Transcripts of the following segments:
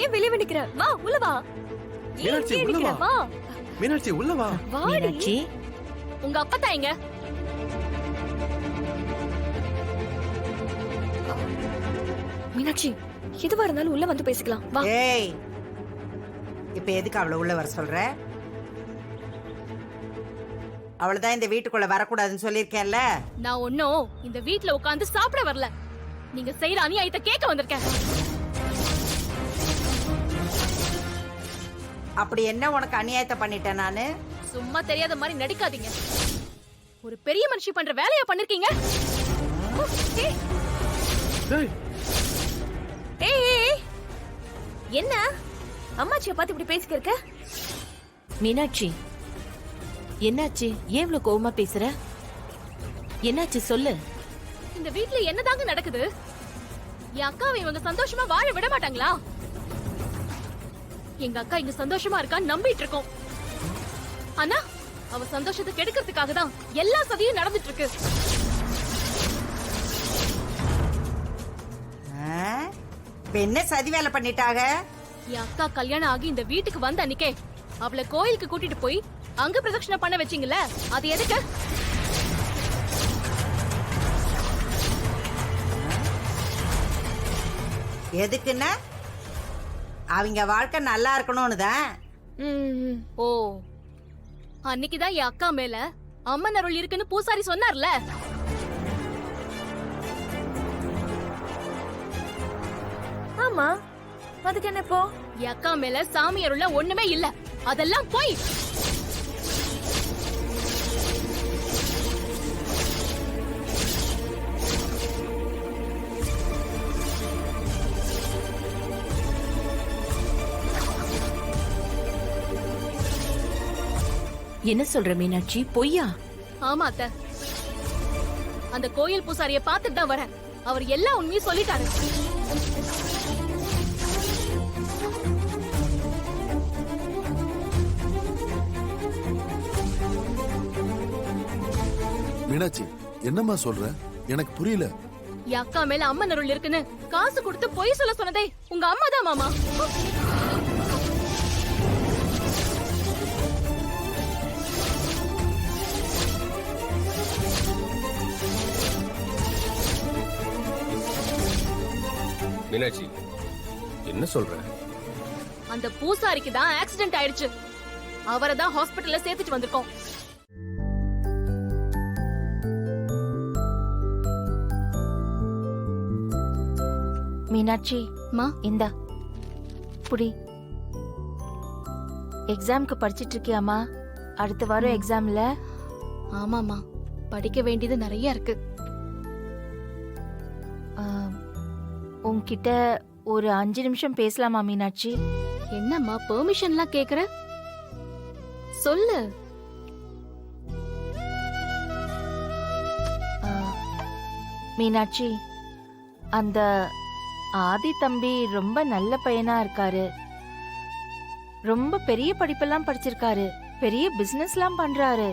ஏன் வெளிய நிக்கிற? வா உள்ள வா. மீனாட்சி உள்ள வா. வா மீனாட்சி உள்ள வா. மீனாட்சி, உங்க அப்பா தான் எங்க? மீனாட்சி எதுவா இருந்தாலும் உள்ள வந்து பேசிக்கலாம். வா. ஏய், இப்ப எதுக்கு அவளை உள்ள வர சொல்ற? அவளதான் இந்த வீட்டுக்குள்ள வரக்கூடாதுன்னு சொல்லிருக்கேன்ல. நான் ஒன்னும் இந்த வீட்ல உட்கார்ந்து சாப்பிட வரல. நீங்க செய்யற அநியாயத்தை கேட்க வந்திருக்கேன். அப்படி என்ன உனக்கு அநியாயத்தை பண்ணிட்டேன் நானு? சும்மா தெரியாத மாதிரி நடிக்காதீங்க. ஒரு பெரிய மனுஷி பண்ற வேலையா பண்ணிருக்கீங்க. ஏய், ஏய், ஏய், ஏய். என்ன அம்மாச்சியை பார்த்து இப்படி பேசிக்க இருக்க? மீனாட்சி, என்னாச்சு? ஏன் இவ்வளவு கோவமா பேசுற? என்னாச்சு சொல்லு. இந்த வீட்ல என்னதாங்க நடக்குது? என் அக்காவை இவங்க சந்தோஷமா வாழ விட மாட்டாங்களா? எங்க அக்கா இங்க சந்தோஷமா இருக்கான்னு நம்பிட்டு இருக்கோம். ஆனா அவ சந்தோஷத்தை கெடுக்கிறதுக்காக தான் எல்லா சதியும் நடந்துட்டு இருக்கு. இப்ப என்ன சதி வேலை பண்ணிட்டாங்க? என் அக்கா கல்யாணம் ஆகி இந்த வீட்டுக்கு வந்த அன்னைக்கே அவளை கோயிலுக்கு கூட்டிட்டு போய் அங்க பிரதட்சணை பண்ண வச்சீங்கல்ல, அது எதுக்கு? எதுக்குன்னா அவங்க வாழ்க்கை நல்லா இருக்கணும்னு தான். ஓ, அன்னைக்குதான் என் அக்கா மேல அம்மன் அருள் இருக்குன்னு பூசாரி சொன்னார்ல. ஆமா, அதுக்கு என்ன இப்போ? என் அக்கா மேல சாமி அருள்ல ஒண்ணுமே இல்ல, அதெல்லாம் போய். என்ன சொல்ற மீனாட்சி? பொய்யா? ஆமா அத்தை, அந்த கோயில் பூசாரிய பாத்துட்டு தான் வரேன். அவர் எல்லா உண்மையும் சொல்லிட்டாரு. மீனாட்சி, என்னம்மா சொல்ற? எனக்கு புரியல. என் அக்கா மேல அம்மன் அருள் இருக்குன்னு காசு கொடுத்து பொய் சொல்ல சொன்னதே உங்க அம்மா தான் மாமா. மீனாட்சி என்ன சொல்ற? அந்த பூசாரிக்கு தான் ஆக்சிடென்ட் ஆயிடுச்சு. அவரை தான் ஹாஸ்பிடல்ல சேர்த்துட்டு வந்திருக்கோம். மீனாட்சி, மா இந்தா புடி. எக்ஸாம்க்கு படிச்சிட்டு இருக்கியாமா? அடுத்த வாரம் எக்ஸாம்ல. ஆமாமா, படிக்க வேண்டியது நிறைய இருக்கு. உன்கிட்ட ஒரு 5 நிமிஷம் பேசலாமா மீனாட்சி? என்னம்மா பெர்மிஷன்லாம் கேக்குற? சொல்லு. மீனாட்சி, அந்த ஆதி தம்பி ரொம்ப நல்ல பையனா இருக்காரு. ரொம்ப பெரிய படிப்பெல்லாம் படிச்சிருக்காரு. பெரிய பிசினஸ்லாம் பண்றாரு.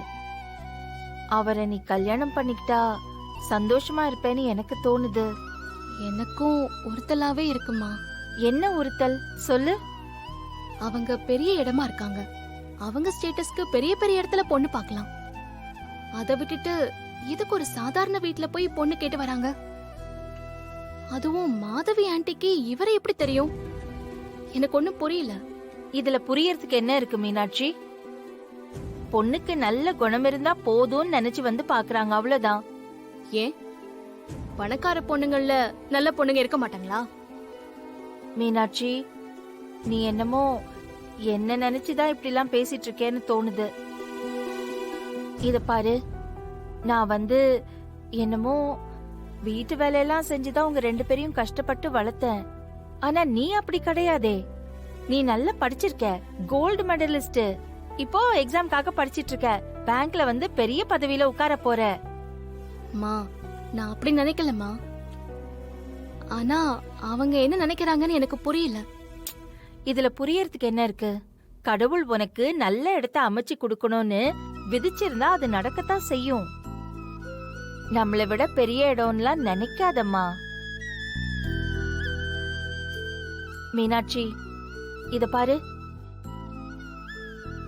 அவரை நீ கல்யாணம் பண்ணிக்கிட்டா சந்தோஷமா இருப்பேன்னு எனக்கு தோணுது. எனக்கும் ஒருத்தலாவே இருக்குமா. என்ன உறுத்தல் சொல்லு. அவங்க பெரிய இடமா இருக்காங்க. அவங்க ஸ்டேட்டஸ்க்கு பெரிய பெரிய இடத்துல பொண்ணு பார்க்கலாம். அதை விட்டுட்டு இதுக்கு ஒரு சாதாரண வீட்ல போய் பொண்ணு கேட்டு வராங்க. அதுவும் மாதவி ஆன்ட்டிக்கு இவரை எப்படி தெரியும்? எனக்கு ஒண்ணும் புரியல. இதுல புரியறதுக்கு என்ன இருக்கு மீனாட்சி? பொண்ணுக்கு நல்ல குணம் இருந்தா போதும்னு நினைச்சு வந்து பாக்குறாங்க, அவ்வளவுதான். ஏன் பணக்கார பொண்ணுங்கள்ல நல்ல பொண்ணுங்க இருக்க மாட்டாங்களா? மீனாட்சி, நீ என்னமோ என்ன நினைச்சுதான் இப்படி எல்லாம் பேசிட்டு இருக்கேன்னு தோணுது. இத பாரு, நான் வந்து என்னமோ வீட்டு வேலையெல்லாம் செஞ்சுதான் உங்க 2 பேரையும் கஷ்டப்பட்டு வளர்த்தேன். ஆனா நீ அப்படி கிடையாதே. நீ நல்லா படிச்சிருக்க, கோல்டு மெடலிஸ்ட். இப்போ எக்ஸாம்காக படிச்சிட்டு இருக்க, பேங்க்ல வந்து பெரிய பதவியில உட்கார போற. மா, நான் அப்படி நினைக்கலமா. ஆனா அவங்க என்ன நினைக்கிறாங்கன்னு எனக்கு புரியல. இதுல புரியறதுக்கு என்ன இருக்கு? கடவுள் உனக்கு நல்ல இடத்த அமைச்சு கொடுக்கணும்னு விதிச்சிருந்தா அது நடக்கத்தான் செய்யும். நம்மளை விட பெரிய இடம்லாம் நினைக்காதம்மா. மீனாட்சி, இத பாரு,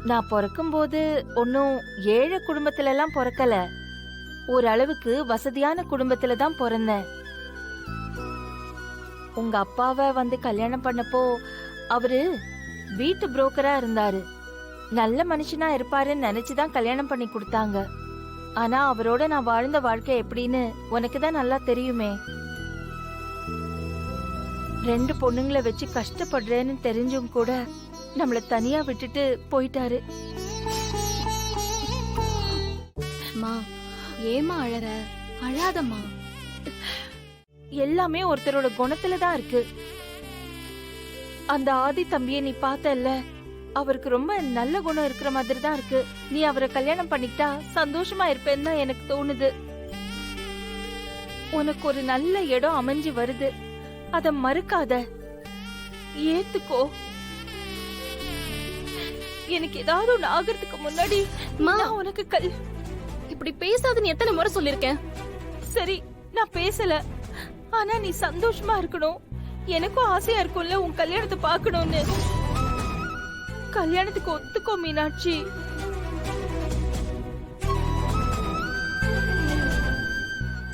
நான் பிறக்கும்போது ஒன்னும் ஏழை குடும்பத்துல எல்லாம் பிறக்கல. ஓரளவுக்கு வசதியான குடும்பத்துல தான் பிறந்தேன். உங்க அப்பாவை வந்து கல்யாணம் பண்ணப்போ அவரு வீட்டு புரோக்கரா இருந்தாரு. நல்ல மனுஷனா இருப்பாருன்னு நினைச்சுதான் கல்யாணம் பண்ணி கொடுத்தாங்க. ஆனா அவரோட நான் வாழ்ந்த வாழ்க்கை எப்படின்னு உனக்கு தான் நல்லா தெரியுமே. 2 பொண்ணுங்களை வச்சு கஷ்டப்படுறேன்னு தெரிஞ்சும் கூட நம்மள தனியா விட்டுட்டு போயிட்டாரு. மா ஏமா அழற? அழாதம்மா. எல்லாமே ஒருத்தரோட குணத்துல தான் இருக்கு. அந்த ஆதி தம்பியை நீ பார்த்தல்ல, அவருக்கு ரொம்ப நல்ல குணம் இருக்கிற மாதிரி தான் இருக்கு. நீ அவரை கல்யாணம் பண்ணிக்கிட்டா சந்தோஷமா இருப்பேன்னு தான் எனக்கு தோணுது. உனக்கு ஒரு நல்ல இடம் அமைஞ்சு வருது, அத மறுக்காத, ஏத்துக்கோ. எனக்கு ஏதாவது ஒண்ணு ஆகிறதுக்கு முன்னாடி நான் உனக்கு இப்படி பேசாதுன்னு எத்தனை முறை சொல்லிருக்கேன். சரி, நான் பேசல. ஆனா நீ சந்தோஷமா இருக்கணும். எனக்கும் ஆசையா இருக்கும்ல உன் கல்யாணத்தை பார்க்கணும்னு. கல்யாணத்துக்கு ஒத்துக்கோ மீனாட்சி.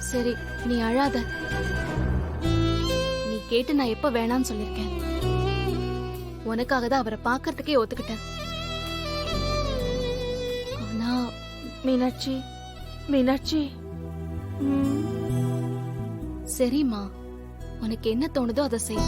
சரி, நீ அழாத. நீ கேட்டு நான் எப்ப வேணாம்னு சொல்லிருக்கேன். உனக்காக தான் அவரை பார்க்கறதுக்கே ஒத்துக்கிட்டேன். ஆனா மீனாட்சி, மீனாட்சி. சரிம்மா, உனக்கு என்ன தோணுதோ அதை செய்.